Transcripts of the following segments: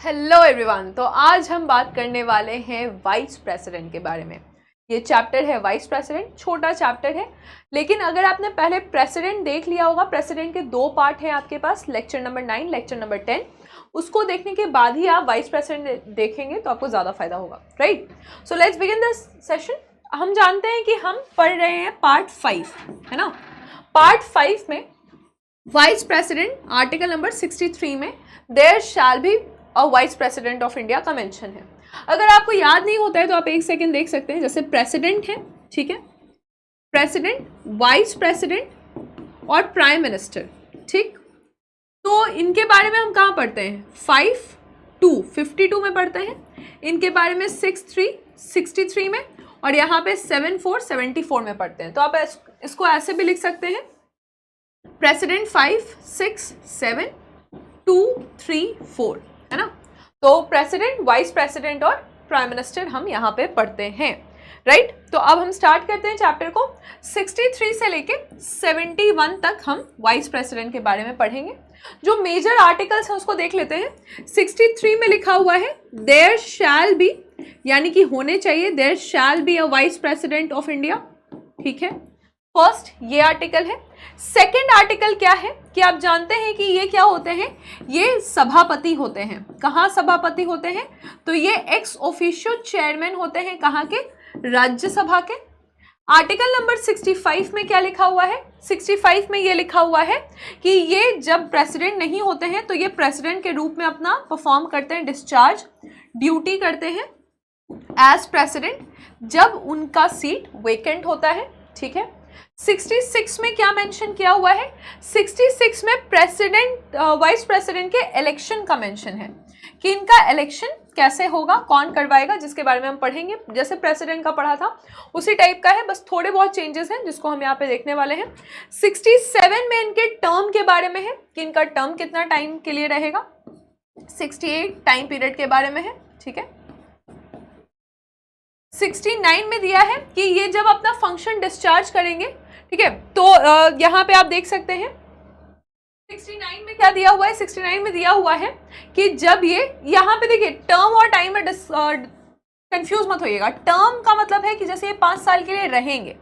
Hello everyone. तो आज हम बात करने वाले हैं वाइस प्रेसिडेंट के बारे में। ये चैप्टर है वाइस प्रेसिडेंट, छोटा चैप्टर है, लेकिन अगर आपने पहले प्रेसिडेंट देख लिया होगा, प्रेसिडेंट के दो पार्ट हैं आपके पास, लेक्चर नंबर 9, लेक्चर नंबर 10, उसको देखने के बाद ही आप वाइस प्रेसिडेंट देखेंगे तो आपको ज़्यादा फायदा होगा, right. So let's begin this session. हम जानते हैं कि हम पढ़ रहे हैं पार्ट 5, है ना। पार्ट 5 में वाइस प्रेसिडेंट आर्टिकल नंबर 63 में there shall be a vice president of India का मेंशन है। अगर आपको याद नहीं होता है तो आप एक सेकंड देख सकते हैं। जैसे प्रेसिडेंट है, ठीक है, प्रेसिडेंट, वाइस प्रेसिडेंट और प्राइम मिनिस्टर, ठीक। तो इनके बारे में हम कहाँ पढ़ते हैं? 52 में पढ़ते हैं। इनके बारे में 63 में, और यहाँ पे 74 में पढ़ते हैं। तो आप इसको ऐसे भी लिख सकते हैं, प्रेसिडेंट 5, 6, 7, 2, 3, 4, है ना। तो प्रेसिडेंट, वाइस प्रेसिडेंट और प्राइम मिनिस्टर हम यहाँ पे पढ़ते हैं, राइट। तो अब हम स्टार्ट करते हैं चैप्टर को। 63 से लेके 71 तक हम वाइस प्रेसिडेंट के बारे में पढ़ेंगे। जो मेजर आर्टिकल्स हैं उसको देख लेते हैं। 63 में लिखा हुआ है देयर शैल बी, यानी कि होने चाहिए, there shall be a vice president of India, ठीक है। फर्स्ट ये आर्टिकल है। सेकंड आर्टिकल क्या है कि आप जानते हैं कि ये क्या होते हैं? ये सभापति होते हैं। कहाँ सभापति होते हैं? तो ये एक्स ऑफिशियो चेयरमैन होते हैं। कहाँ के? राज्यसभा के। आर्टिकल नंबर 65 में क्या लिखा हुआ है? 65 में ये लिखा हुआ है कि ये जब प्रेसिडेंट नहीं होते हैं तो ये प्रेसिडेंट के रूप में अपना परफॉर्म करते हैं, डिस्चार्ज ड्यूटी करते हैं एज प्रेसिडेंट जब उनका सीट वेकेंट होता है, ठीक है। 66 में क्या मेंशन किया हुआ है? 66 में प्रेसिडेंट, वाइस प्रेसिडेंट के इलेक्शन का मेंशन है कि इनका इलेक्शन कैसे होगा, कौन करवाएगा, जिसके बारे में हम पढ़ेंगे। जैसे प्रेसिडेंट का पढ़ा था उसी टाइप का है, बस थोड़े बहुत चेंजेस हैं जिसको हम यहाँ पे देखने वाले हैं। 67 में इनके टर्म के बारे में है कि इनका टर्म कितना टाइम के लिए रहेगा। 68 टाइम पीरियड के बारे में है, ठीक है। 69 में दिया है कि ये जब अपना फंक्शन डिस्चार्ज करेंगे, ठीक है। तो यहाँ पे आप देख सकते हैं 69 में क्या दिया हुआ है? 69 में दिया हुआ है कि जब ये, यहाँ पे देखिए टर्म और टाइम में कंफ्यूज मत होइएगा। टर्म का मतलब है कि जैसे ये 5 साल के लिए रहेंगे।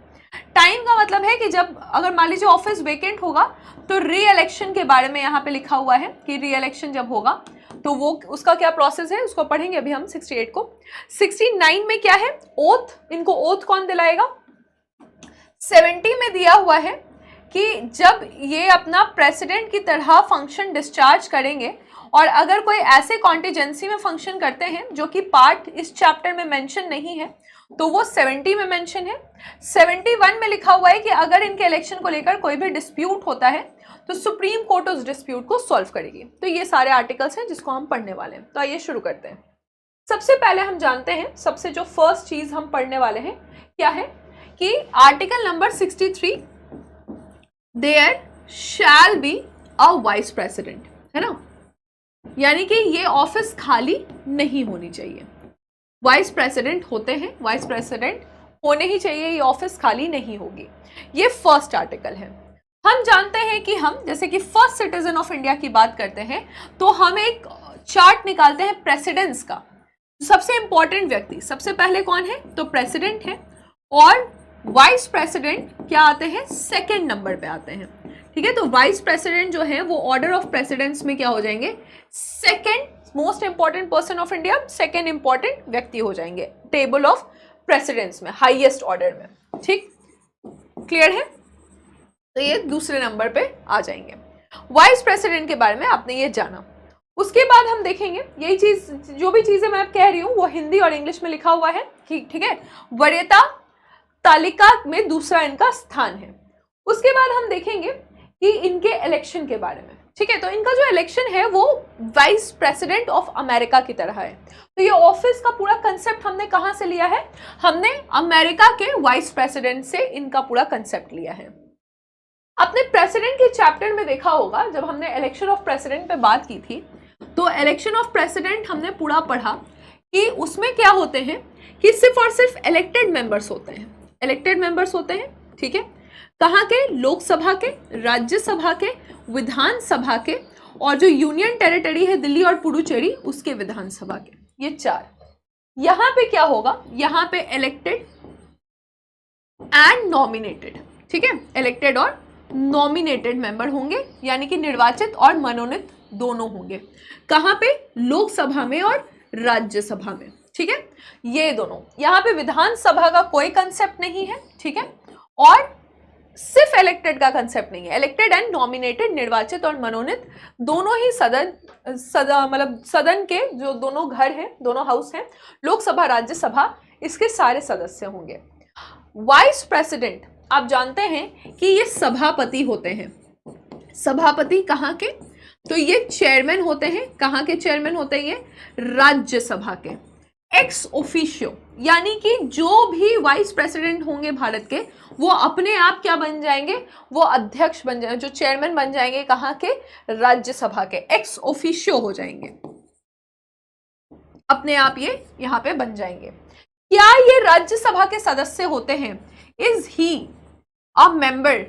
टाइम का मतलब है कि जब अगर मान लीजिए ऑफिस वेकेंट होगा तो री इलेक्शन के बारे में यहाँ पे लिखा हुआ है कि री इलेक्शन जब होगा तो वो उसका क्या प्रोसेस है उसको पढ़ेंगे अभी हम 68 को। 69 में क्या है? ओथ। इनको ओथ कौन दिलाएगा? 70 में दिया हुआ है कि जब ये अपना प्रेसिडेंट की तरह फंक्शन डिस्चार्ज करेंगे और अगर कोई ऐसे कॉन्टिजेंसी में फंक्शन करते हैं जो कि पार्ट इस चैप्टर में मेंशन नहीं है तो वो 70 में मेंशन है। 71 में लिखा हुआ है कि अगर इनके इलेक्शन को लेकर कोई भी डिस्प्यूट होता है तो सुप्रीम कोर्ट उस डिस्प्यूट को सॉल्व करेगी। तो ये सारे आर्टिकल्स हैं जिसको हम पढ़ने वाले हैं। तो आइए शुरू करते हैं। सबसे पहले हम जानते हैं, सबसे जो फर्स्ट चीज हम पढ़ने वाले हैं क्या है कि article number 63 there shall be a vice president, है ना। यानी कि ये ऑफिस खाली नहीं होनी चाहिए। वाइस प्रेसिडेंट होते हैं, वाइस प्रेसिडेंट होने ही चाहिए, ये ऑफिस खाली नहीं होगी। ये फर्स्ट आर्टिकल है। हम जानते हैं कि हम जैसे कि फर्स्ट सिटीजन ऑफ इंडिया की बात करते हैं तो हम एक चार्ट निकालते हैं प्रेसिडेंट्स का। सबसे इंपॉर्टेंट व्यक्ति सबसे पहले कौन है? तो प्रेसिडेंट है, और वाइस प्रेसिडेंट क्या आते हैं? सेकंड नंबर पे आते हैं, ठीक है। तो वाइस प्रेसिडेंट जो है वो ऑर्डर ऑफ प्रेसिडेंट्स में क्या हो जाएंगे? Second most important person of India, second important व्यक्ति हो जाएंगे टेबल ऑफ प्रेसिडेंट्स में, हाईएस्ट ऑर्डर में, ठीक। क्लियर है? तो ये दूसरे नंबर पे आ जाएंगे। वाइस प्रेसिडेंट के बारे में आपने ये जाना। उसके बाद हम देखेंगे यही चीज, जो भी चीजें मैं कह रही हूँ वो हिंदी और इंग्लिश में लिखा हुआ है कि ठीक है, वरीयता तालिका में दूसरा इनका स्थान है। उसके बाद हम देखेंगे कि इनके इलेक्शन के बारे में, ठीक है। तो इनका जो इलेक्शन है वो वाइस प्रेसिडेंट ऑफ अमेरिका की तरह है। तो ये ऑफिस का पूरा कंसेप्ट हमने कहाँ से लिया है? हमने अमेरिका के वाइस प्रेसिडेंट से इनका पूरा कंसेप्ट लिया है। अपने प्रेसिडेंट के चैप्टर में देखा होगा, जब हमने इलेक्शन ऑफ प्रेसिडेंट पे बात की थी तो इलेक्शन ऑफ प्रेसिडेंट हमने पूरा पढ़ा कि उसमें क्या होते हैं कि सिर्फ और सिर्फ इलेक्टेड मेंबर्स होते हैं, इलेक्टेड मेंबर्स होते हैं, ठीक है। कहाँ के? लोकसभा के, राज्यसभा के, विधानसभा के और जो यूनियन टेरिटरी है दिल्ली और पुडुचेरी उसके विधानसभा के, ये 4। यहां पे क्या होगा, यहां पे इलेक्टेड एंड नॉमिनेटेड, ठीक है, इलेक्टेड और नॉमिनेटेड मेंबर होंगे, यानी कि निर्वाचित और मनोनीत दोनों होंगे। कहां पे, लोकसभा में और राज्यसभा में, ठीक है, ये दोनों। यहां पे विधानसभा का कोई कंसेप्ट नहीं है, ठीक है, और सिर्फ इलेक्टेड का कंसेप्ट नहीं है। इलेक्टेड एंड नॉमिनेटेड, निर्वाचित और मनोनीत दोनों ही मतलब सदन के जो दोनों घर हैं, दोनों हाउस हैं, लोकसभा राज्यसभा, इसके सारे सदस्य होंगे। वाइस प्रेसिडेंट आप जानते हैं कि ये सभापति होते हैं। सभापति कहाँ के, तो ये चेयरमैन होते हैं। कहाँ के चेयरमैन होते हैं ये, राज्यसभा के। एक्स ऑफिशियो, यानी कि जो भी वाइस प्रेसिडेंट होंगे भारत के, वो अपने आप क्या बन जाएंगे, वो अध्यक्ष बन जाएंगे, जो चेयरमैन बन जाएंगे कहाँ के, राज्यसभा के। एक्स ऑफिशियो हो जाएंगे, अपने आप ये यहां पे बन जाएंगे। क्या ये राज्यसभा के सदस्य होते हैं, is he a member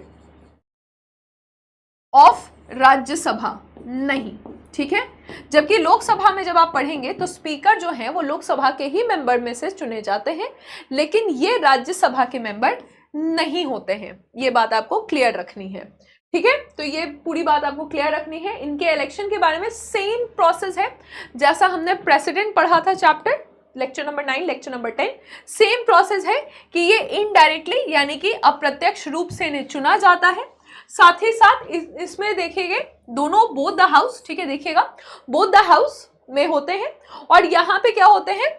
of Rajya Sabha, नहीं, ठीक है। जबकि लोकसभा में जब आप पढ़ेंगे तो स्पीकर जो है वो लोकसभा के ही मेंबर में से चुने जाते हैं, लेकिन ये राज्यसभा के मेंबर नहीं होते हैं। ये बात आपको क्लियर रखनी है, ठीक है। तो ये पूरी बात आपको क्लियर रखनी है। इनके इलेक्शन के बारे में सेम प्रोसेस है जैसा हमने प्रेसिडेंट पढ़ा था chapter lecture number 9, lecture number 10। Same process है कि ये इनडायरेक्टली यानी कि अप्रत्यक्ष रूप से इन्हें चुना जाता है। साथ ही साथ इसमें देखिएगा दोनों बोथ द हाउस, ठीक है, देखिएगा बोथ द हाउस में होते हैं। और यहाँ पे क्या होते हैं,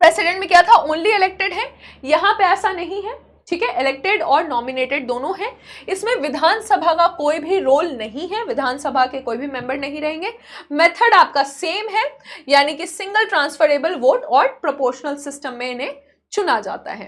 प्रेसिडेंट में क्या था, ओनली इलेक्टेड है, यहाँ पे ऐसा नहीं है, ठीक है, इलेक्टेड और नॉमिनेटेड दोनों हैं। इसमें विधानसभा का कोई भी रोल नहीं है, विधानसभा के कोई भी मेंबर नहीं रहेंगे। मेथड आपका सेम है, यानी कि सिंगल ट्रांसफरेबल वोट और प्रोपोर्शनल सिस्टम में इन्हें चुना जाता है।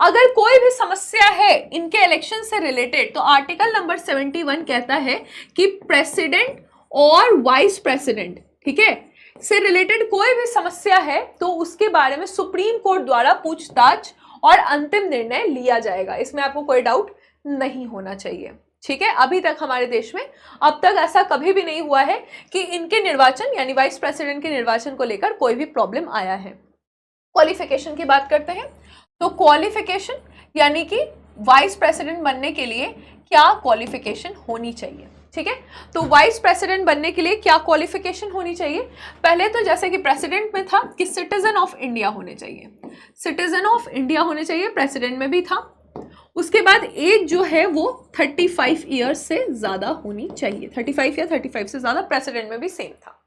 अगर कोई भी समस्या है इनके इलेक्शन से रिलेटेड तो आर्टिकल नंबर 71 कहता है कि प्रेसिडेंट और वाइस प्रेसिडेंट, ठीक है, से रिलेटेड कोई भी समस्या है तो उसके बारे में सुप्रीम कोर्ट द्वारा पूछताछ और अंतिम निर्णय लिया जाएगा। इसमें आपको कोई डाउट नहीं होना चाहिए, ठीक है। अभी तक हमारे देश में अब तक ऐसा कभी भी नहीं हुआ है कि इनके निर्वाचन यानी वाइस प्रेसिडेंट के निर्वाचन को लेकर कोई भी प्रॉब्लम आया है। क्वालिफिकेशन की बात करते हैं तो क्वालिफिकेशन यानी कि वाइस प्रेसिडेंट बनने के लिए क्या क्वालिफिकेशन होनी चाहिए, ठीक है। तो वाइस प्रेसिडेंट बनने के लिए क्या क्वालिफिकेशन होनी चाहिए, पहले तो जैसे कि प्रेसिडेंट में था कि सिटीजन ऑफ इंडिया होने चाहिए, सिटीजन ऑफ इंडिया होने चाहिए, प्रेसिडेंट में भी था। उसके बाद एज जो है वो 35 ईयर्स से ज्यादा होनी चाहिए, 35 या 35 से ज्यादा, प्रेसिडेंट में भी सेम था।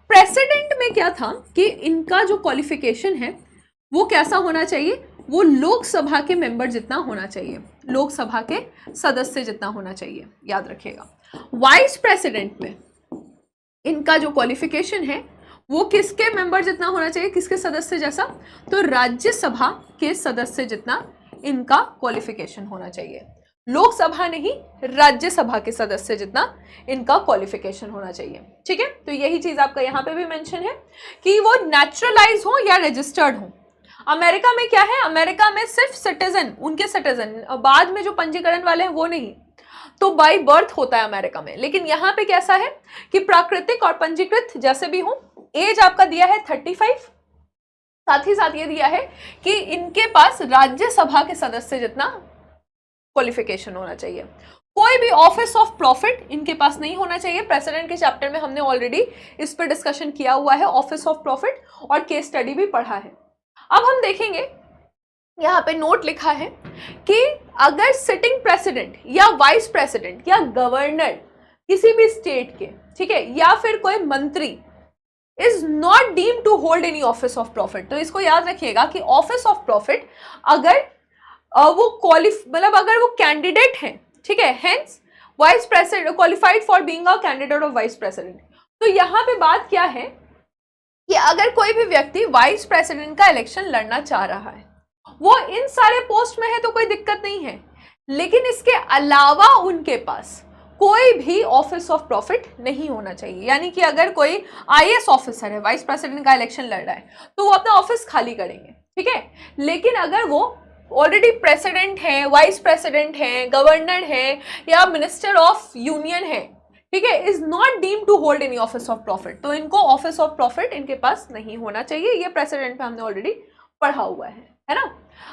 प्रेसिडेंट में क्या था कि इनका जो क्वालिफिकेशन है वो कैसा होना चाहिए, वो लोकसभा के मेंबर जितना होना चाहिए, लोकसभा के सदस्य जितना होना चाहिए, याद रखिएगा। वाइस प्रेसिडेंट में इनका जो क्वालिफिकेशन है वो किसके मेंबर जितना होना चाहिए, किसके सदस्य जैसा, तो राज्यसभा के सदस्य जितना इनका क्वालिफिकेशन होना चाहिए। लोकसभा नहीं, राज्यसभा के सदस्य जितना इनका क्वालिफिकेशन होना चाहिए, ठीक है। तो यही चीज आपका यहाँ पे भी मेंशन है कि वो नेचुरलाइज हो या रजिस्टर्ड हो। अमेरिका में क्या है, अमेरिका में सिर्फ सिटीजन, उनके सिटीजन, बाद में जो पंजीकरण वाले हैं वो नहीं, तो बाय बर्थ होता है अमेरिका में। लेकिन यहाँ पे कैसा है कि प्राकृतिक और पंजीकृत जैसे भी हो। एज आपका दिया है 35, साथ ही साथ ये दिया है कि इनके पास राज्यसभा के सदस्य जितना क्वालिफिकेशन होना चाहिए। कोई भी ऑफिस ऑफ प्रॉफिट इनके पास नहीं होना चाहिए। प्रेसिडेंट के चैप्टर में हमने ऑलरेडी इस पर डिस्कशन किया हुआ है, ऑफिस ऑफ प्रॉफिट, और केस स्टडी भी पढ़ा है। अब हम देखेंगे यहाँ पे नोट लिखा है कि अगर सिटिंग प्रेसिडेंट या वाइस प्रेसिडेंट या गवर्नर किसी भी स्टेट के, ठीक है, या फिर कोई मंत्री is not deemed to hold any office of profit, तो इसको याद रखिएगा कि ऑफिस ऑफ प्रॉफिट अगर वो मतलब अगर वो कैंडिडेट हैं, ठीक है, hence vice president qualified for being a candidate of vice president. तो यहाँ पे बात क्या है कि अगर कोई भी व्यक्ति वाइस प्रेसिडेंट का इलेक्शन लड़ना चाह रहा है, वो इन सारे पोस्ट में है तो कोई दिक्कत नहीं है, लेकिन इसके अलावा उनके पास कोई भी ऑफिस ऑफ प्रॉफिट नहीं होना चाहिए। यानी कि अगर कोई आईएएस ऑफिसर है, वाइस प्रेसिडेंट का इलेक्शन लड़ रहा है, तो वो अपना ऑफिस खाली करेंगे, ठीक है। लेकिन अगर वो ऑलरेडी प्रेसिडेंट है, वाइस प्रेसिडेंट है, गवर्नर है या मिनिस्टर ऑफ यूनियन है, ठीक ठीक है, is not deem to hold any office of profit, तो इनको ऑफिस ऑफ प्रॉफिट इनके पास नहीं होना चाहिए। ये प्रेसिडेंट पे हमने ऑलरेडी पढ़ा हुआ है ना।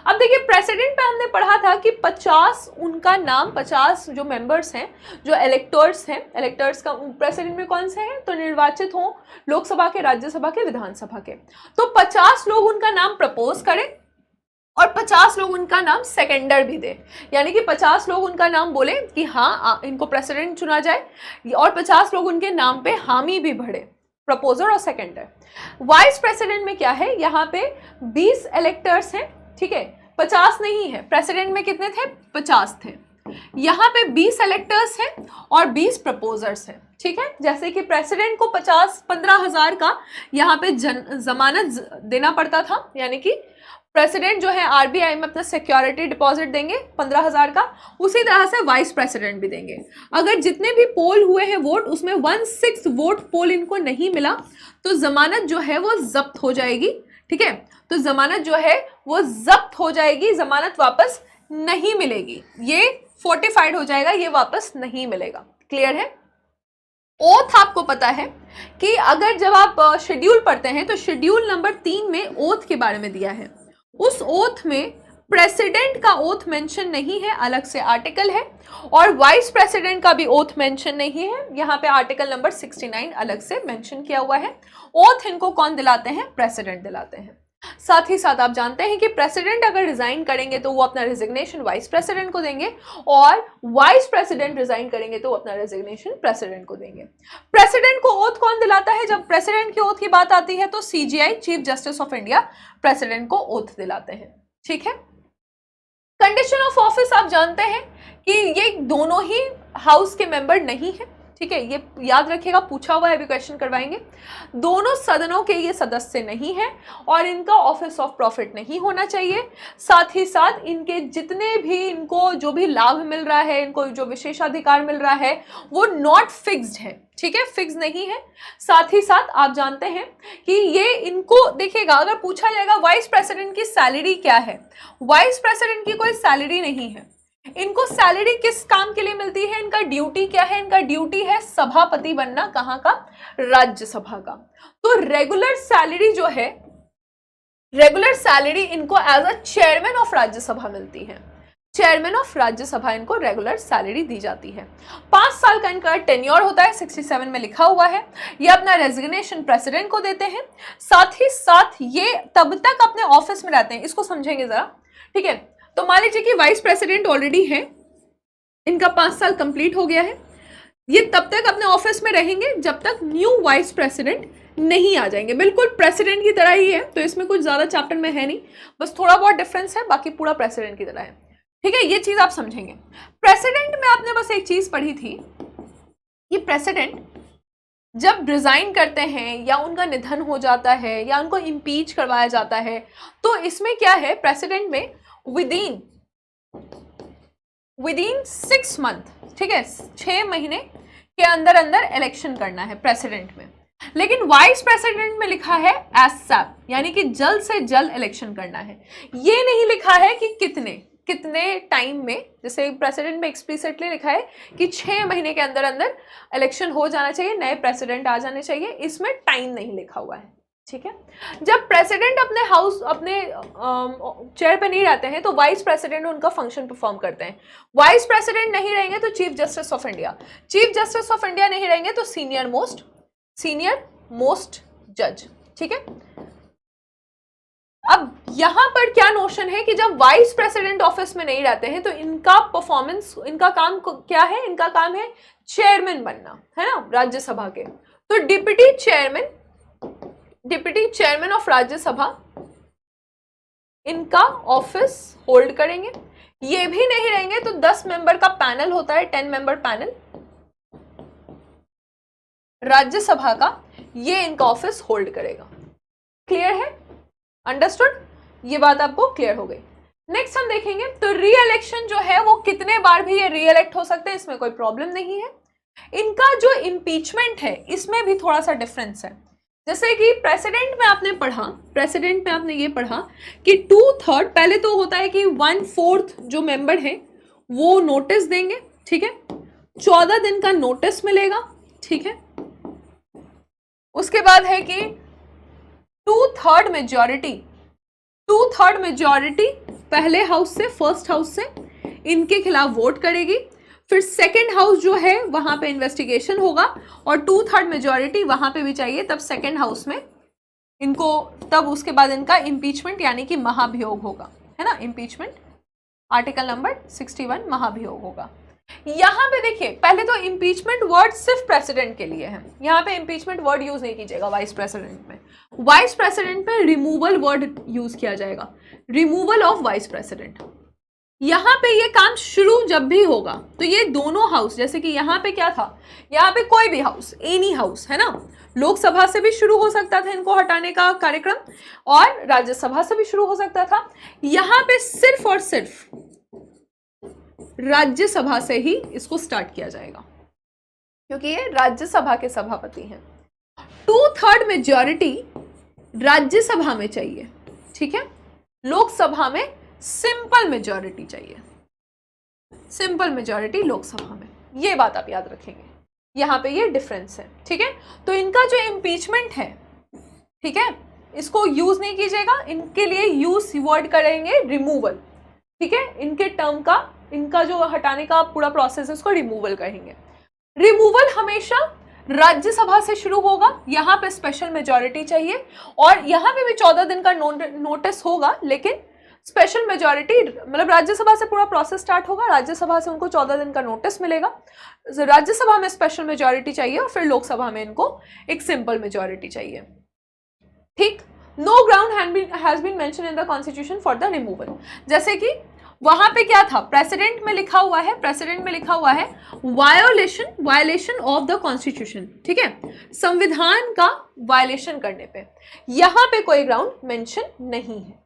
अब देखिए प्रेसिडेंट पे हमने पढ़ा था कि 50 उनका नाम, 50 जो मेंबर्स हैं, जो इलेक्टर्स हैं, इलेक्टर्स का प्रेसिडेंट में कौन से हैं, तो निर्वाचित हों लोकसभा के, राज्यसभा के, विधानसभा के, तो 50 लोग उनका नाम प्रपोज करें और 50 लोग उनका नाम सेकेंडर भी दे, यानी कि 50 लोग उनका नाम बोले कि हाँ इनको प्रेसिडेंट चुना जाए, और 50 लोग उनके नाम पे हामी भी भरे, प्रपोजर और सेकेंडर। वाइस प्रेसिडेंट में क्या है, यहाँ पे 20 इलेक्टर्स हैं, ठीक है, 50 नहीं है, प्रेसिडेंट में कितने थे, 50 थे, यहाँ पे 20 इलेक्टर्स हैं और 20 प्रपोजर्स हैं, ठीक है। जैसे कि प्रेसिडेंट को 15,000 का यहाँ पे जमानत देना पड़ता था, यानी कि प्रेसिडेंट जो है आरबीआई में अपना सिक्योरिटी डिपॉजिट देंगे 15,000 का, उसी तरह से वाइस प्रेसिडेंट भी देंगे। अगर जितने भी पोल हुए हैं वोट, उसमें 1/6 वोट पोल इनको नहीं मिला तो जमानत जो है वो जब्त हो जाएगी, ठीक है, तो जमानत जो है वो जब्त हो जाएगी, जमानत वापस नहीं मिलेगी, ये फोर्टिफाइड हो जाएगा, ये वापस नहीं मिलेगा। क्लियर है। ओथ आपको पता है कि अगर जब आप शेड्यूल पढ़ते हैं तो शेड्यूल नंबर 3 में ओथ के बारे में दिया है, उस ओथ में प्रेसिडेंट का ओथ मेंशन नहीं है, अलग से आर्टिकल है, और वाइस प्रेसिडेंट का भी ओथ मेंशन नहीं है, यहाँ पे आर्टिकल नंबर 69 अलग से मेंशन किया हुआ है। ओथ इनको कौन दिलाते हैं, प्रेसिडेंट दिलाते हैं। साथ ही साथ आप जानते हैं कि प्रेसिडेंट अगर रिजाइन करेंगे तो वो अपना रेजिग्नेशन वाइस प्रेसिडेंट को देंगे, और वाइस प्रेसिडेंट रिजाइन करेंगे तो वो अपना रेजिग्नेशन प्रेसिडेंट को देंगे। प्रेसिडेंट को ओथ कौन दिलाता है, जब प्रेसिडेंट की ओथ की बात आती है तो CGI, chief justice of India, president को ओथ दिलाते हैं, ठीक है। कंडीशन ऑफ ऑफिस आप जानते हैं कि ये दोनों ही हाउस के मेंबर नहीं है, ठीक है, ये याद रखिएगा, पूछा हुआ है, अभी क्वेश्चन करवाएंगे। दोनों सदनों के ये सदस्य नहीं है और इनका ऑफिस ऑफ प्रॉफिट नहीं होना चाहिए। साथ ही साथ इनके जितने भी, इनको जो भी लाभ मिल रहा है, इनको जो विशेषाधिकार मिल रहा है, वो नॉट फिक्स्ड है, ठीक है, फिक्स नहीं है। साथ ही साथ आप जानते हैं कि ये इनको देखिएगा, अगर पूछा जाएगा वाइस प्रेसिडेंट की सैलरी क्या है, वाइस प्रेसिडेंट की कोई सैलरी नहीं है। इनको सैलरी किस काम के लिए मिलती है, इनका ड्यूटी क्या है, इनका ड्यूटी है सभापति बनना, कहाँ का, राज्यसभा का। तो रेगुलर सैलरी जो है, रेगुलर सैलरी इनको as a chairman of Rajya Sabha मिलती है, चेयरमैन ऑफ राज्यसभा इनको रेगुलर सैलरी दी जाती है। 5 साल का इनका टेन्योर होता है, 67 में लिखा हुआ है। ये अपना रेजिग्नेशन प्रेसिडेंट को देते हैं, साथ ही साथ ये तब तक अपने ऑफिस में रहते हैं, इसको समझेंगे जरा, ठीक है। तो मान लीजिए कि वाइस प्रेसिडेंट ऑलरेडी है, इनका 5 साल कंप्लीट हो गया है, ये तब तक अपने ऑफिस में रहेंगे जब तक न्यू वाइस प्रेसिडेंट नहीं आ जाएंगे। बिल्कुल प्रेसिडेंट की तरह ही है, तो इसमें कुछ ज्यादा चैप्टर में है नहीं, बस थोड़ा बहुत डिफरेंस है, बाकी पूरा प्रेसिडेंट की तरह है, ठीक है, ये चीज आप समझेंगे। प्रेसिडेंट में आपने बस एक चीज पढ़ी थी कि प्रेसिडेंट जब रिजाइन करते हैं या उनका निधन हो जाता है या उनको इम्पीच करवाया जाता है, तो इसमें क्या है, प्रेसिडेंट में विदिन 6 मंथ, ठीक है, 6 महीने के अंदर अंदर इलेक्शन करना है प्रेसिडेंट में। लेकिन वाइस प्रेसिडेंट में लिखा है एसएप, यानी कि जल्द से जल्द इलेक्शन करना है। ये नहीं लिखा है कि कितने टाइम में, जैसे प्रेसिडेंट में एक्सप्लिसिटली लिखा है कि 6 महीने के अंदर अंदर इलेक्शन हो जाना चाहिए, नए प्रेसिडेंट आ जाने चाहिए, इसमें टाइम नहीं लिखा हुआ है, ठीक है। जब प्रेसिडेंट अपने हाउस, अपने चेयर पे नहीं रहते हैं तो वाइस प्रेसिडेंट उनका फंक्शन परफॉर्म करते हैं। वाइस प्रेसिडेंट नहीं रहेंगे तो chief justice of India, chief justice of India नहीं रहेंगे तो सीनियर मोस्ट जज, ठीक है। अब यहां पर क्या नोशन है कि जब वाइस प्रेसिडेंट ऑफिस में नहीं रहते हैं तो इनका परफॉर्मेंस, इनका काम क्या है, इनका काम है चेयरमैन बनना, है ना, राज्यसभा के। तो डिप्टी चेयरमैन ऑफ राज्यसभा इनका ऑफिस होल्ड करेंगे। ये भी नहीं रहेंगे तो 10 मेंबर का पैनल होता है, 10 मेंबर पैनल राज्यसभा का, ये इनका ऑफिस होल्ड करेगा। क्लियर है, अंडरस्टूड, ये बात आपको क्लियर हो गई। नेक्स्ट हम देखेंगे तो री इलेक्शन जो है वो कितने बार भी ये री इलेक्ट हो सकते हैं, इसमें कोई प्रॉब्लम नहीं है। इनका जो इम्पीचमेंट है इसमें भी थोड़ा सा डिफरेंस है। जैसे कि प्रेसिडेंट में आपने पढ़ा, प्रेसिडेंट में आपने ये पढ़ा कि 2/3, पहले तो होता है कि 1/4 जो मेंबर है वो नोटिस देंगे, ठीक है, 14 दिन का नोटिस मिलेगा, ठीक है। उसके बाद है कि 2/3 मेजॉरिटी पहले हाउस से, फर्स्ट हाउस से इनके खिलाफ वोट करेगी। फिर सेकेंड हाउस जो है वहां पे इन्वेस्टिगेशन होगा और 2/3 मेजॉरिटी वहां पे भी चाहिए, तब सेकेंड हाउस में इनको, तब उसके बाद इनका इम्पीचमेंट यानी कि महाभियोग होगा, है ना। इम्पीचमेंट आर्टिकल नंबर 61 महाभियोग होगा। यहां पे देखिए, पहले तो इम्पीचमेंट वर्ड सिर्फ प्रेसिडेंट के लिए है, यहां पे इम्पीचमेंट वर्ड यूज नहीं कीजिएगा वाइस प्रेसिडेंट में। वाइस प्रेसिडेंट में रिमूवल वर्ड यूज किया जाएगा, रिमूवल ऑफ वाइस प्रेसिडेंट। यहां पे ये काम शुरू जब भी होगा तो ये दोनों हाउस, जैसे कि यहां पे क्या था, यहां पे कोई भी हाउस, एनी हाउस, है ना, लोकसभा से भी शुरू हो सकता था इनको हटाने का कार्यक्रम और राज्यसभा से भी शुरू हो सकता था। यहां पे सिर्फ और सिर्फ राज्यसभा से ही इसको स्टार्ट किया जाएगा क्योंकि ये राज्यसभा के सभापति हैं। 2/3 मेजॉरिटी राज्यसभा में चाहिए, ठीक है। लोकसभा में सिंपल मेजॉरिटी चाहिए, सिंपल मेजॉरिटी लोकसभा में, ये बात आप याद रखेंगे। यहां पे ये डिफरेंस है, ठीक है। तो इनका जो इम्पीचमेंट है, ठीक है, इसको यूज नहीं कीजिएगा, इनके लिए यूज वर्ड करेंगे रिमूवल, ठीक है। इनके टर्म का, इनका जो हटाने का पूरा प्रोसेस है उसको रिमूवल कहेंगे। रिमूवल हमेशा राज्यसभा से शुरू होगा, यहां पे स्पेशल मेजॉरिटी चाहिए और यहां पे भी 14 दिन का नोटिस होगा, लेकिन स्पेशल मेजॉरिटी मतलब राज्यसभा से पूरा प्रोसेस स्टार्ट होगा, राज्यसभा से उनको 14 दिन का नोटिस मिलेगा, राज्यसभा में स्पेशल मेजॉरिटी चाहिए और फिर लोकसभा में इनको एक सिंपल मेजॉरिटी चाहिए, ठीक। No ground has been mentioned in the constitution for the removal. जैसे कि वहां पे क्या था, प्रेसिडेंट में लिखा हुआ है, प्रेसिडेंट में लिखा हुआ है वायोलेशन ऑफ द कॉन्स्टिट्यूशन, ठीक है, संविधान का वायलेशन करने पे। यहां पे कोई ग्राउंड मेंशन नहीं है,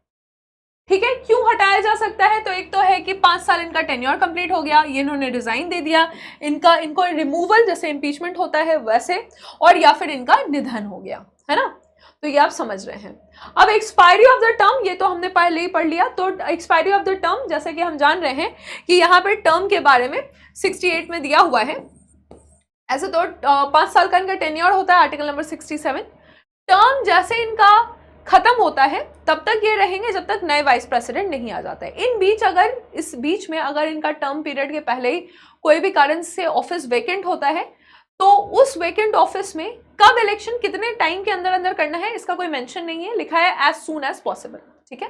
ठीक है। क्यों हटाया जा सकता है, तो एक तो है कि 5 साल इनका टेन्योर कंप्लीट हो गया, ये इन्होंने रिजाइन दे दिया, इनको रिमूवल जैसे इम्पीचमेंट होता है वैसे, और या फिर इनका निधन हो गया, है ना। तो ये आप समझ रहे हैं। अब एक्सपायरी ऑफ द टर्म, ये तो हमने पहले ही पढ़ लिया। तो एक्सपायरी ऑफ द टर्म, जैसे कि हम जान रहे हैं कि यहाँ पे टर्म के बारे में 68 में दिया हुआ है, ऐसे तो 5 साल का इनका टेन्योर होता है, आर्टिकल नंबर 67। टर्म जैसे इनका खत्म होता है तब तक ये रहेंगे जब तक नए वाइस प्रेसिडेंट नहीं आ जाता है। इन बीच अगर, इस बीच में अगर इनका टर्म पीरियड के पहले ही कोई भी कारण से ऑफिस वेकेंट होता है तो उस वेकेंट ऑफिस में कब इलेक्शन कितने टाइम के अंदर अंदर करना है इसका कोई मेंशन नहीं है, लिखा है एज सून एज पॉसिबल, ठीक है।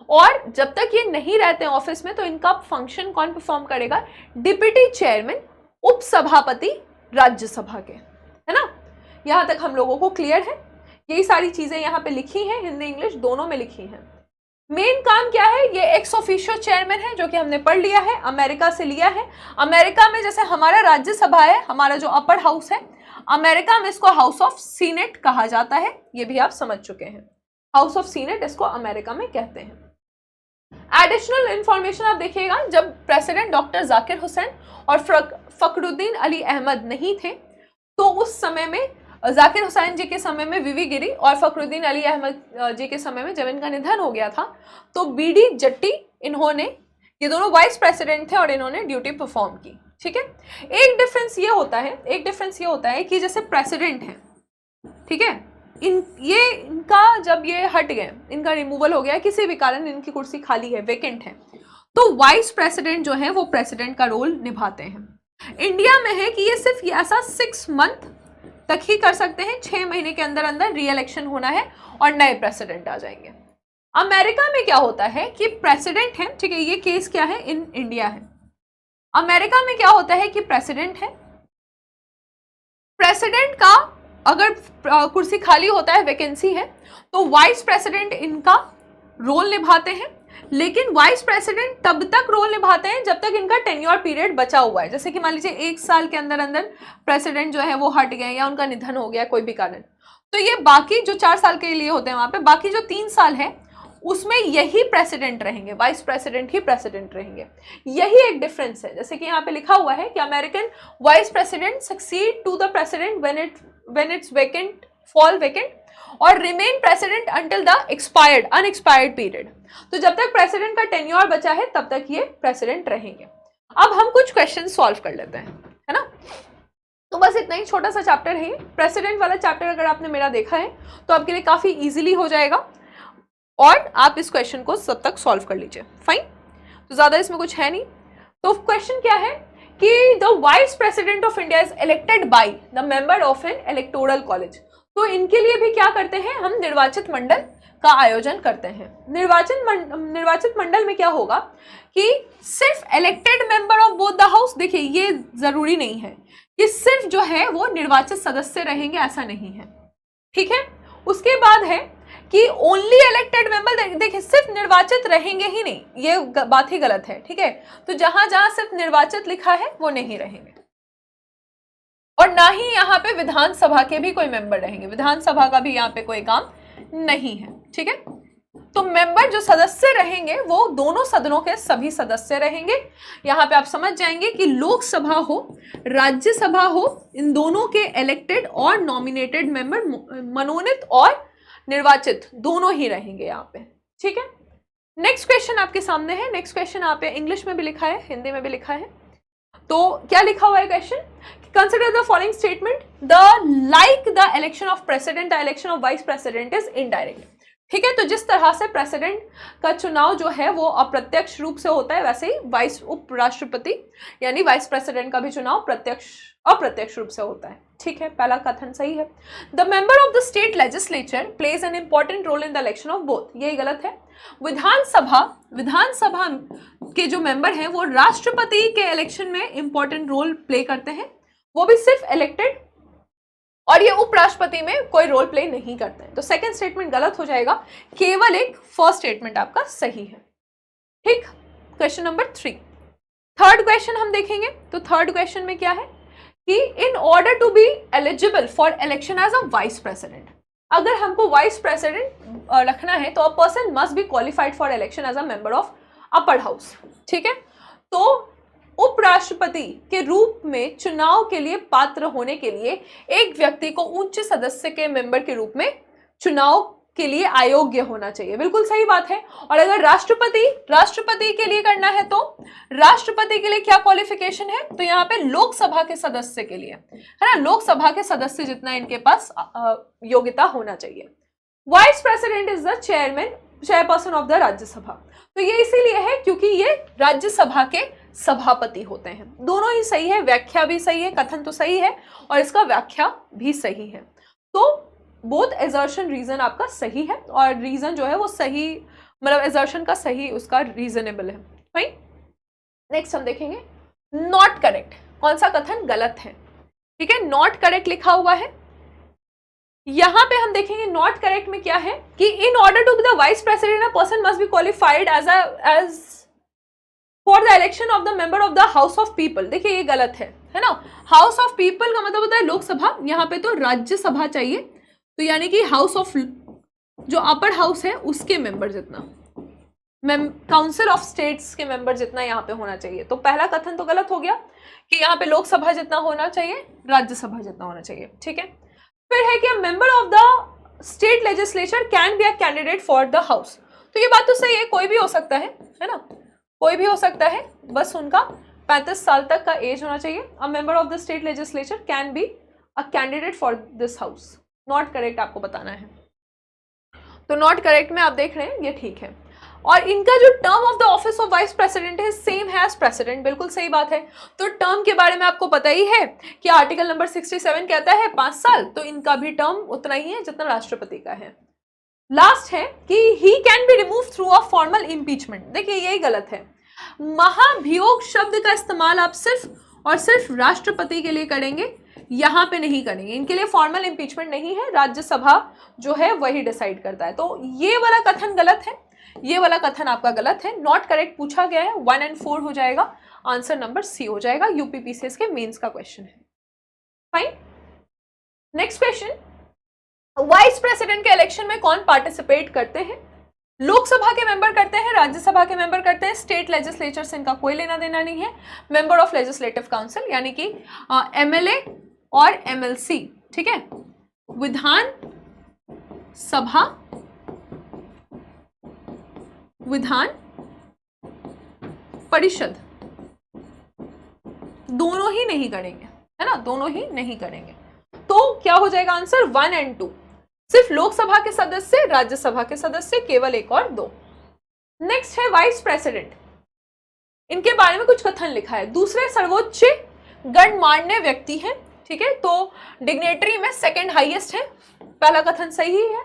और जब तक ये नहीं रहते हैं ऑफिस में तो इनका फंक्शन कौन परफॉर्म करेगा, डिप्टी चेयरमैन, उपसभापति राज्यसभा के, है ना। यहां तक हम लोगों को क्लियर है। यही सारी चीजें यहाँ पे लिखी हैं, हिंदी इंग्लिश दोनों में लिखी हैं। मेन काम क्या है, ये एक्स ऑफिशियो चेयरमैन है जो कि हमने पढ़ लिया है, अमेरिका से लिया है। अमेरिका में जैसे हमारा राज्यसभा है, हमारा जो अपर हाउस है, अमेरिका में इसको हाउस ऑफ सीनेट कहा जाता है, ये भी आप समझ चुके हैं। हाउस ऑफ सीनेट इसको अमेरिका में कहते हैं। एडिशनल इंफॉर्मेशन आप देखिएगा, जब प्रेसिडेंट डॉक्टर जाकिर हुसैन और फखरुद्दीन अली अहमद नहीं थे तो उस समय में, जाकिर हुसैन जी के समय में वीवी गिरी और फखरुद्दीन अली अहमद जी के समय में जब इनका निधन हो गया था तो बीडी जट्टी, इन्होंने, ये दोनों वाइस प्रेसिडेंट थे और इन्होंने ड्यूटी परफॉर्म की, ठीक है। एक डिफरेंस ये होता है कि जैसे प्रेसिडेंट है, ठीक है, इनका जब ये हट गए, इनका रिमूवल हो गया, किसी भी कारण इनकी कुर्सी खाली है, वेकेंट है, तो वाइस प्रेसिडेंट जो है वो प्रेसिडेंट का रोल निभाते हैं। इंडिया में है कि ये सिर्फ ऐसा 6 मंथ तक ही कर सकते हैं, 6 महीने के अंदर अंदर री इलेक्शन होना है और नए प्रेसिडेंट आ जाएंगे। अमेरिका में क्या होता है कि प्रेसिडेंट है, ठीक है, ये केस क्या है, इन इंडिया है। अमेरिका में क्या होता है कि प्रेसिडेंट है, प्रेसिडेंट का अगर कुर्सी खाली होता है, वैकेंसी है, तो वाइस प्रेसिडेंट इनका रोल निभाते हैं, लेकिन वाइस प्रेसिडेंट तब तक रोल निभाते हैं जब तक इनका टेन्योर पीरियड बचा हुआ है। जैसे कि मान लीजिए 1 साल के अंदर अंदर प्रेसिडेंट जो है वो हट गए या उनका निधन हो गया कोई भी कारण, तो ये बाकी जो 4 साल के लिए होते हैं वहां पे, बाकी जो 3 साल है उसमें यही प्रेसिडेंट रहेंगे, वाइस प्रेसिडेंट ही प्रेसिडेंट रहेंगे। यही एक डिफरेंस है। जैसे कि यहाँ पे लिखा हुआ है कि American vice president succeed to the president when it's vacant, fall vacant और remain president until the unexpired period. तो जब तक प्रेसिडेंट का टेन्योर बचा है तब तक ये प्रेसिडेंट रहेंगे। अब हम कुछ क्वेश्चन सॉल्व कर लेते हैं, है ना। तो बस इतना ही छोटा सा चैप्टर है। प्रेसिडेंट वाला चैप्टर अगर आपने मेरा देखा है तो आपके लिए काफी इजीली हो जाएगा और आप इस क्वेश्चन को सब तक सॉल्व कर लीजिए। फाइन, तो ज्यादा इसमें कुछ है नहीं। तो क्वेश्चन क्या है कि the vice president of India is elected by the member of N electoral college. तो इनके लिए भी क्या करते हैं, हम निर्वाचित मंडल का आयोजन करते हैं। निर्वाचित मंडल में क्या होगा कि सिर्फ elected member of both the house, देखिए ये जरूरी नहीं है कि सिर्फ जो है वो निर्वाचित सदस्य रहेंगे, ऐसा नहीं है, ठीक है। उसके बाद है कि ओनली इलेक्टेड मेंबर, देखिए सिर्फ निर्वाचित रहेंगे ही नहीं, ये बात ही गलत है, ठीक है। तो जहां जहां सिर्फ निर्वाचित लिखा है वो नहीं रहेंगे, और ना ही यहाँ पे विधानसभा के भी कोई मेंबर रहेंगे, विधानसभा का भी यहाँ पे कोई काम नहीं है, ठीक है। तो मेंबर जो सदस्य रहेंगे वो दोनों सदनों के सभी सदस्य रहेंगे। यहाँ पे आप समझ जाएंगे कि लोकसभा हो, राज्यसभा हो, इन दोनों के इलेक्टेड और नॉमिनेटेड मेंबर, मनोनीत और निर्वाचित दोनों ही रहेंगे यहाँ पे, ठीक है। नेक्स्ट क्वेश्चन आपके सामने है। नेक्स्ट क्वेश्चन यहाँ पे इंग्लिश में भी लिखा है, हिंदी में भी लिखा है। तो क्या लिखा हुआ है question, consider the following statement, the like the election of president the election of vice president is indirect. ठीक है, तो जिस तरह से प्रेसिडेंट का चुनाव जो है वो अप्रत्यक्ष रूप से होता है, वैसे ही वाइस उपराष्ट्रपति यानी वाइस प्रेसिडेंट का भी चुनाव अप्रत्यक्ष रूप से होता है, ठीक है। पहला कथन सही है। The member of the state legislature plays an important role in the election of both, यही गलत है। विधानसभा के जो मेंबर हैं वो राष्ट्रपति के इलेक्शन में इंपॉर्टेंट रोल प्ले करते हैं, वो भी सिर्फ इलेक्टेड, और ये उपराष्ट्रपति में कोई रोल प्ले नहीं करते हैं। तो सेकंड स्टेटमेंट गलत हो जाएगा, केवल एक फर्स्ट स्टेटमेंट आपका सही है, ठीक। Question number 3। थर्ड क्वेश्चन हम देखेंगे। तो थर्ड क्वेश्चन में क्या है कि in order to be eligible for election as a vice president, अगर हमको वाइस प्रेसिडेंट रखना है तो a person must be qualified for election as a member of upper house, ठीक है। तो उपराष्ट्रपति के रूप में चुनाव के लिए पात्र होने के लिए एक व्यक्ति को उच्च सदस्य के मेंबर के रूप में चुनाव के लिए अयोग्य होना चाहिए, बिल्कुल सही बात है। और अगर राष्ट्रपति के लिए करना है तो राष्ट्रपति के लिए क्या क्वालिफिकेशन है, तो यहाँ पे लोकसभा के सदस्य के लिए है ना, लोकसभा के सदस्य जितना इनके पास योग्यता होना चाहिए। Vice president is the chairperson of the Rajya Sabha, तो ये इसीलिए है क्योंकि ये राज्यसभा के सभापति होते हैं। दोनों ही सही है, व्याख्या भी सही है, कथन तो सही है और इसका व्याख्या भी सही है। तो बोथ एजर्शन रीजन आपका सही है, और रीजन जो है वो सही, मतलब एजर्शन का सही उसका रीजनेबल है। राइट, नेक्स्ट हम देखेंगे नॉट करेक्ट, कौन सा कथन गलत है, ठीक है। नॉट करेक्ट लिखा हुआ है, यहां पे हम देखेंगे नॉट करेक्ट में क्या है कि in order to be the vice president a person must be qualified as for the election of the member of the house of people. देखिए ये गलत है ना। हाउस ऑफ पीपल का मतलब होता है लोकसभा, यहाँ पे तो राज्यसभा चाहिए, तो यानी कि हाउस ऑफ जो अपर हाउस है उसके मेंबर जितना, काउंसिल ऑफ स्टेट्स के मेंबर जितना यहाँ पे होना चाहिए। तो पहला कथन तो गलत हो गया कि यहाँ पे लोकसभा जितना होना चाहिए, राज्यसभा जितना होना चाहिए, ठीक है। फिर है कि member of the state legislature can be a candidate for the house, तो ये बात तो सही है, कोई भी हो सकता है ना, कोई भी हो सकता है, बस उनका 35 साल तक का एज होना चाहिए। अ member of the state legislature can be a candidate for this house. Not correct आपको बताना है, तो नॉट करेक्ट में आप देख रहे हैं ये ठीक है। और इनका जो term of the office of vice president है सेम है एज प्रेसिडेंट, बिल्कुल सही बात है। तो टर्म के बारे में आपको पता ही है कि आर्टिकल नंबर 67 कहता है 5 साल, तो इनका भी टर्म उतना ही है जितना राष्ट्रपति का है। लास्ट है कि he can be remove through a formal impeachment, देखिए यही गलत है। महाभियोग शब्द का इस्तेमाल आप सिर्फ और सिर्फ राष्ट्रपति के लिए करेंगे, यहां पे नहीं करेंगे, इनके लिए फॉर्मल इम्पीचमेंट नहीं है, राज्यसभा जो है वही डिसाइड करता है। तो ये वाला कथन गलत है, ये वाला कथन आपका गलत है। नॉट करेक्ट पूछा गया है, 1 और 4 हो जाएगा, आंसर नंबर सी हो जाएगा, यूपीपीसीएस के मेंस का क्वेश्चन है। Fine, next question, vice president के इलेक्शन में कौन पार्टिसिपेट करते हैं? लोकसभा के मेंबर करते हैं, राज्यसभा के मेंबर करते हैं, स्टेट लेजिस्लेचर से इनका कोई लेना देना नहीं है। मेंबर ऑफ लेजिस्लेटिव काउंसिल यानी कि एमएलए और एमएलसी, ठीक है, विधान परिषद दोनों ही नहीं करेंगे, है ना, दोनों ही नहीं करेंगे। तो क्या हो जाएगा आंसर 1 और 2, सिर्फ लोकसभा के सदस्य, राज्यसभा के सदस्य केवल 1 और 2। नेक्स्ट है वाइस प्रेसिडेंट, इनके बारे में कुछ कथन लिखा है, दूसरे सर्वोच्च गणमान्य व्यक्ति हैं, ठीक है, तो डिग्नेटरी में सेकंड हाईएस्ट है, पहला कथन सही है।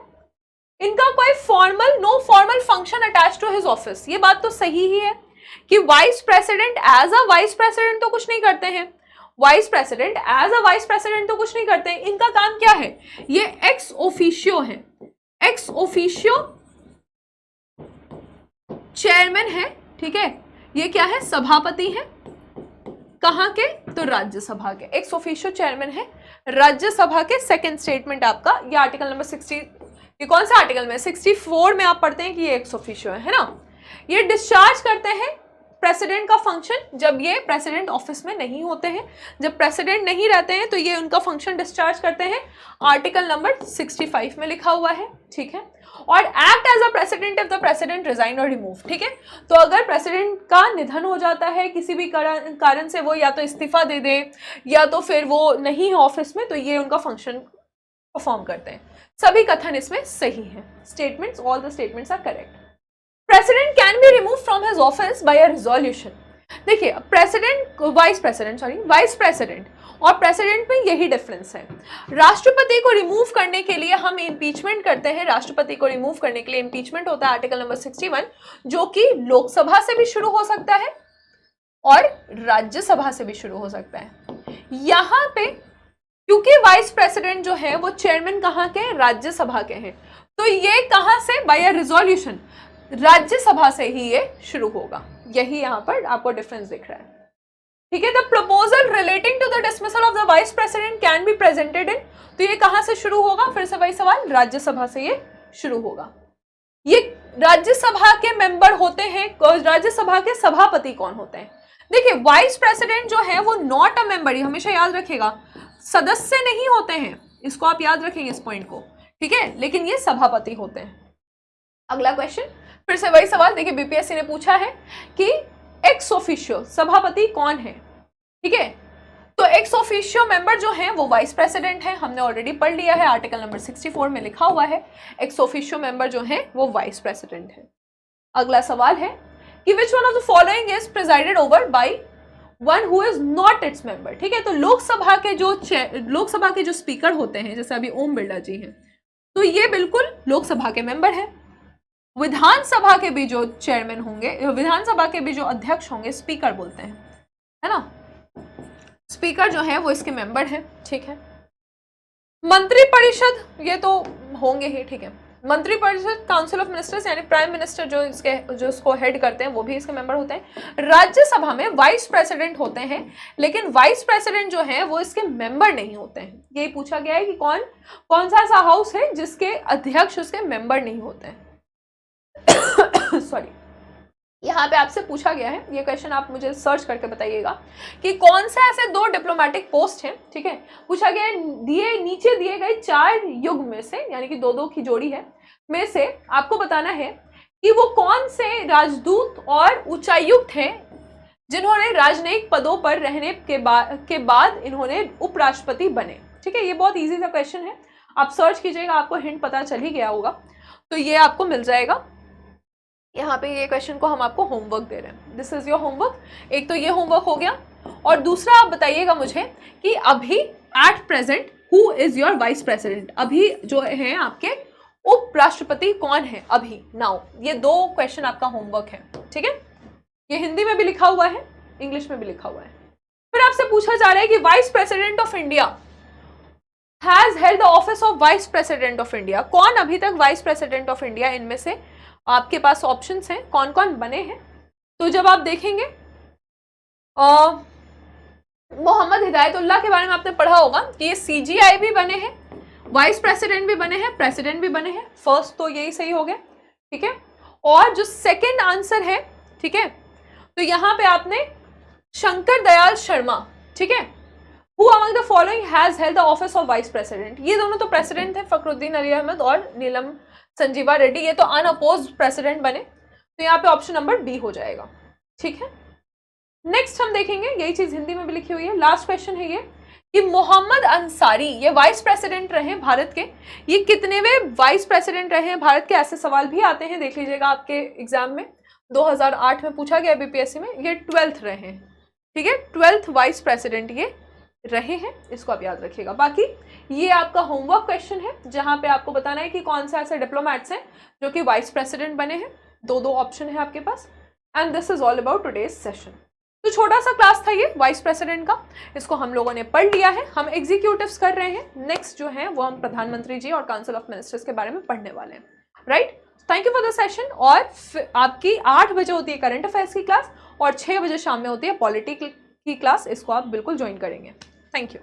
इनका कोई formal, no formal function attach to his office, ये बात तो सही ही है कि vice president as a vice president तो कुछ नहीं करते हैं, vice president as a vice president तो कुछ नहीं करते हैं। इनका काम क्या है, ये एक्स ऑफिशियो है, एक्स ऑफिशियो चेयरमैन है, ठीक है, ये क्या है, सभापति है, कहां के, तो राज्यसभा के, एक्स ऑफिशियो चेयरमैन है राज्यसभा के। सेकंड स्टेटमेंट आपका ये आर्टिकल नंबर 60, ये कौन सा आर्टिकल में, 64 में आप पढ़ते हैं कि ये एक्स ऑफिशियो है ना। ये डिस्चार्ज करते हैं प्रेसिडेंट का फंक्शन जब ये प्रेसिडेंट ऑफिस में नहीं होते हैं, जब प्रेसिडेंट नहीं रहते हैं तो ये उनका फंक्शन डिस्चार्ज करते हैं, आर्टिकल नंबर 65 में लिखा हुआ है, ठीक है। और act as a president if the president resign और रिमूव, ठीक है, तो अगर प्रेसिडेंट का निधन हो जाता है किसी भी कारण से, वो या तो इस्तीफा दे दे या तो फिर वो नहीं है ऑफिस में, तो ये उनका फंक्शन परफॉर्म करते हैं। सभी कथन इसमें सही है, statements, all the statements are correct. President can be remove from his office by a resolution. देखिए प्रेसिडेंट, वाइस प्रेसिडेंट और प्रेसिडेंट में यही डिफरेंस है। राष्ट्रपति को रिमूव करने के लिए हम इम्पीचमेंट करते हैं, राष्ट्रपति को रिमूव करने के लिए इम्पीचमेंट होता है आर्टिकल नंबर 61, जो कि लोकसभा से भी शुरू हो सकता है और राज्यसभा से भी शुरू हो सकता है। यहाँ पे क्योंकि वाइस प्रेसिडेंट जो है वो चेयरमैन कहाँ के, राज्यसभा के हैं, तो ये कहाँ से, बाय अ रिजोल्यूशन, राज्यसभा से ही ये शुरू होगा, यही यहाँ पर आपको डिफरेंस दिख रहा है, ठीक है। The proposal relating to the dismissal of the vice president can be presented in, तो ये कहां से शुरू होगा, फिर से वही सवाल, राज्यसभा से ये शुरू होगा। ये राज्यसभा के मेंबर होते हैं, राज्यसभा के सभापति कौन होते हैं, देखिए वाइस प्रेसिडेंट जो है वो नॉट अ मेंबर, ये हमेशा याद रखिएगा, सदस्य नहीं होते हैं, इसको आप याद रखेंगे इस पॉइंट को, ठीक है, लेकिन ये सभापति होते हैं। अगला क्वेश्चन, फिर से वही सवाल, देखिए बीपीएससी ने पूछा है कि एक्स ऑफिशियो सभापति कौन है, ठीक है, तो एक्स ऑफिशियो मेंबर जो है वो वाइस प्रेसिडेंट है, हमने ऑलरेडी पढ़ लिया है, आर्टिकल नंबर 64 में लिखा हुआ है, एक्स ऑफिशियो मेंबर जो है वो वाइस प्रेसिडेंट है। अगला सवाल है कि which one of the following is presided over by one who is not its member, ठीक है, तो लोकसभा के जो स्पीकर होते हैं, जैसे अभी ओम बिरला जी हैं, तो ये बिल्कुल लोकसभा के मेंबर है। विधानसभा के भी जो चेयरमैन होंगे, विधानसभा के भी जो अध्यक्ष होंगे, स्पीकर बोलते हैं, है ना, स्पीकर जो है वो इसके मेंबर है, ठीक है। मंत्रिपरिषद ये तो होंगे ही, ठीक है, मंत्रिपरिषद काउंसिल ऑफ मिनिस्टर्स यानी प्राइम मिनिस्टर जो इसको हेड करते हैं वो भी इसके मेंबर होते हैं। राज्यसभा में वाइस प्रेसिडेंट होते हैं, लेकिन वाइस प्रेसिडेंट जो है वो इसके मेंबर नहीं होते हैं। यही पूछा गया है कि कौन सा ऐसा हाउस है जिसके अध्यक्ष उसके मेंबर नहीं होते हैं। सॉरी, यहाँ पे आपसे पूछा गया है, ये क्वेश्चन आप मुझे सर्च करके बताइएगा कि कौन से ऐसे 2 डिप्लोमेटिक पोस्ट हैं, ठीक है, पूछा गया है नीचे दिए गए 4 युग में से, यानी कि 2-2 की जोड़ी है, में से आपको बताना है कि वो कौन से राजदूत और उच्चायुक्त हैं जिन्होंने राजनयिक पदों पर रहने के बाद इन्होंने उपराष्ट्रपति बने, ठीक है। ये बहुत ईजी सा क्वेश्चन है, आप सर्च कीजिएगा, आपको हिंट पता चल ही गया होगा, तो ये आपको मिल जाएगा। यहाँ पे ये क्वेश्चन को हम आपको होमवर्क दे रहे हैं, दिस इज योर होमवर्क। एक तो ये होमवर्क हो गया, और दूसरा आप बताइएगा मुझे कि अभी at present who is your vice president, अभी जो है आपके उपराष्ट्रपति कौन है अभी, नाउ। ये 2 क्वेश्चन आपका होमवर्क है, ठीक है, ये हिंदी में भी लिखा हुआ है, इंग्लिश में भी लिखा हुआ है। फिर आपसे पूछा जा रहा है कि vice president of India has held the office of vice president of India, कौन अभी तक वाइस प्रेसिडेंट ऑफ इंडिया, इनमें से आपके पास ऑप्शंस हैं कौन कौन बने हैं। तो जब आप देखेंगे मोहम्मद हिदायतुल्लाह के बारे में आपने पढ़ा होगा कि ये CGI भी बने हैं, वाइस प्रेसिडेंट भी बने हैं, प्रेसिडेंट भी बने हैं, फर्स्ट तो यही सही हो गया, ठीक है। और जो सेकंड आंसर है, ठीक है, तो यहाँ पे आपने शंकर दयाल शर्मा, ठीक है, Who among the following has held the office of vice president? ये दोनों तो प्रेसिडेंट थे, फखरुद्दीन अली अहमद और नीलम संजीवा रेड्डी, ये तो अनअपोज्ड प्रेसिडेंट बने, तो यहाँ पे ऑप्शन नंबर बी हो जाएगा, ठीक है। नेक्स्ट हम देखेंगे, यही चीज हिंदी में भी लिखी हुई है, लास्ट क्वेश्चन है ये कि मोहम्मद अंसारी ये वाइस प्रेसिडेंट रहे भारत के, ये कितनेवें वाइस प्रेसिडेंट रहे हैं भारत के, ऐसे सवाल भी आते हैं, देख लीजिएगा आपके एग्जाम में 2008 में पूछा गया बीपीएससी में, ये 12th रहे हैं, ठीक है, 12th वाइस प्रेसिडेंट ये रहे हैं, इसको आप याद रखिएगा। बाकी ये आपका होमवर्क क्वेश्चन है जहां पे आपको बताना है कि कौन सा ऐसे डिप्लोमेट्स हैं जो कि वाइस प्रेसिडेंट बने हैं, दो ऑप्शन है आपके पास। And this is all about today's session. तो छोटा सा क्लास था ये वाइस प्रेसिडेंट का, इसको हम लोगों ने पढ़ लिया है, हम एग्जीक्यूटिव्स कर रहे हैं, नेक्स्ट जो है वो हम प्रधानमंत्री जी और काउंसिल ऑफ मिनिस्टर्स के बारे में पढ़ने वाले हैं, right. Thank you for the session. और आपकी 8 बजे होती है करंट अफेयर्स की क्लास और 6 बजे शाम में होती है पॉलिटी की क्लास, इसको आप बिल्कुल ज्वाइन करेंगे। Thank you.